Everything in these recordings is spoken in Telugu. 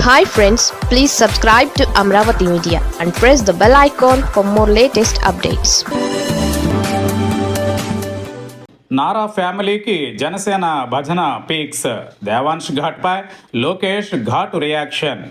Hi friends, please subscribe to Amravati Media and press the bell icon for more latest updates. Nara ఫ్యామిలీకి జనసేన భజన పీక్స్. దేవాంశ్ ఘాట్పై లోకేష్ ఘాటు రియాక్షన్.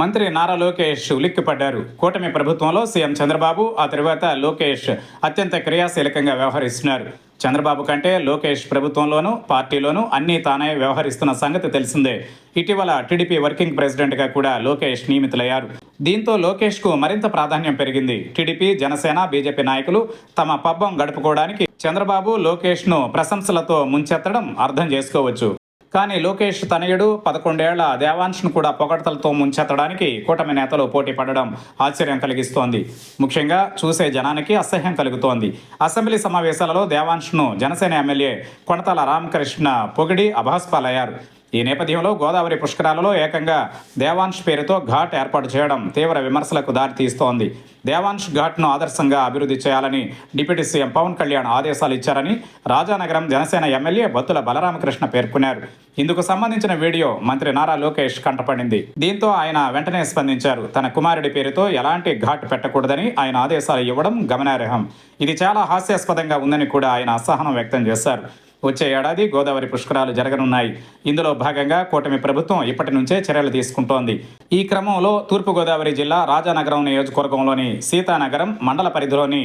మంత్రి నారా లోకేష్ ఉలిక్కిపడ్డారు. కూటమి ప్రభుత్వంలో సీఎం చంద్రబాబు, ఆ తరువాత లోకేష్ అత్యంత క్రియాశీలకంగా వ్యవహరిస్తున్నారు. చంద్రబాబు కంటే లోకేష్ ప్రభుత్వంలోనూ పార్టీలోనూ అన్నీ తానే వ్యవహరిస్తున్న సంగతి తెలిసిందే. ఇటీవల టీడీపీ వర్కింగ్ ప్రెసిడెంట్గా కూడా లోకేష్ నియమితులయ్యారు. దీంతో లోకేష్కు మరింత ప్రాధాన్యం పెరిగింది. టీడీపీ, జనసేన, బీజేపీ నాయకులు తమ పబ్బం గడుపుకోవడానికి చంద్రబాబు, లోకేష్ను ప్రశంసలతో ముంచెత్తడం అర్థం చేసుకోవచ్చు. కానీ లోకేష్ తనయుడు 11 ఏళ్ల దేవాంశ్ను కూడా పొగడ్తలతో ముంచెత్తడానికి కూటమి నేతలు పోటీ పడడం ఆశ్చర్యం కలిగిస్తోంది. ముఖ్యంగా చూసే జనానికి అసహ్యం కలుగుతోంది. అసెంబ్లీ సమావేశాలలో దేవాంశ్ను జనసేన ఎమ్మెల్యే కొణతాల రామకృష్ణ పొగిడి అభాస్పాలయ్యారు. ఈ నేపథ్యంలో గోదావరి పుష్కరాలలో ఏకంగా దేవాంశ్ పేరుతో ఘాట్ ఏర్పాటు చేయడం తీవ్ర విమర్శలకు దారితీస్తోంది. దేవాంశ్ ఘాట్ను ఆదర్శంగా అభివృద్ధి చేయాలని డిప్యూటీ సీఎం పవన్ కళ్యాణ్ ఆదేశాలు ఇచ్చారని రాజానగరం జనసేన ఎమ్మెల్యే బత్తుల బలరామకృష్ణ పేర్కొన్నారు. ఇందుకు సంబంధించిన వీడియో మంత్రి నారా లోకేష్ కంటపడింది. దీంతో ఆయన వెంటనే స్పందించారు. తన కుమారుడి పేరుతో ఎలాంటి ఘాట్ పెట్టకూడదని ఆయన ఆదేశాలు ఇవ్వడం గమనార్హం. ఇది చాలా హాస్యాస్పదంగా ఉందని కూడా ఆయన అసహనం వ్యక్తం చేశారు. వచ్చే ఏడాది గోదావరి పుష్కరాలు జరగనున్నాయి. ఇందులో భాగంగా కూటమి ప్రభుత్వం ఇప్పటి నుంచే చర్యలు తీసుకుంటోంది. ఈ క్రమంలో తూర్పుగోదావరి జిల్లా రాజానగరం నియోజకవర్గంలోని సీతానగరం మండల పరిధిలోని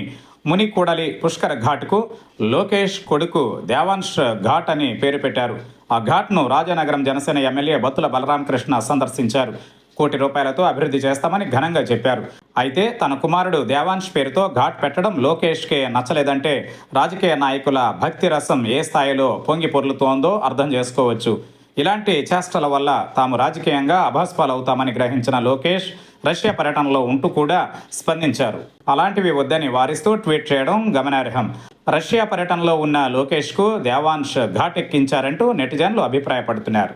మునికూడలి పుష్కర ఘాట్కు లోకేష్ కొడుకు దేవాంశ్ ఘాట్ అని పేరు పెట్టారు. ఆ ఘాట్ను రాజానగరం జనసేన ఎమ్మెల్యే బత్తుల బలరామకృష్ణ సందర్శించారు. ₹1 కోటి అభివృద్ధి చేస్తామని ఘనంగా చెప్పారు. అయితే తన కుమారుడు దేవాంశ్ పేరుతో ఘాట్ పెట్టడం లోకేష్కే నచ్చలేదంటే రాజకీయ నాయకుల భక్తి రసం ఏ స్థాయిలో పొంగి పొర్లుతోందో అర్థం చేసుకోవచ్చు. ఇలాంటి చేష్టల వల్ల తాము రాజకీయంగా అభాస్పాలవుతామని గ్రహించిన లోకేష్ రష్యా పర్యటనలో ఉంటూ కూడా స్పందించారు. అలాంటివి వద్దని వారిస్తూ ట్వీట్ చేయడం గమనార్హం. రష్యా పర్యటనలో ఉన్న లోకేష్కు దేవాంశ్ ఘాట్ ఎక్కించారంటూ నెటిజన్లు అభిప్రాయపడుతున్నారు.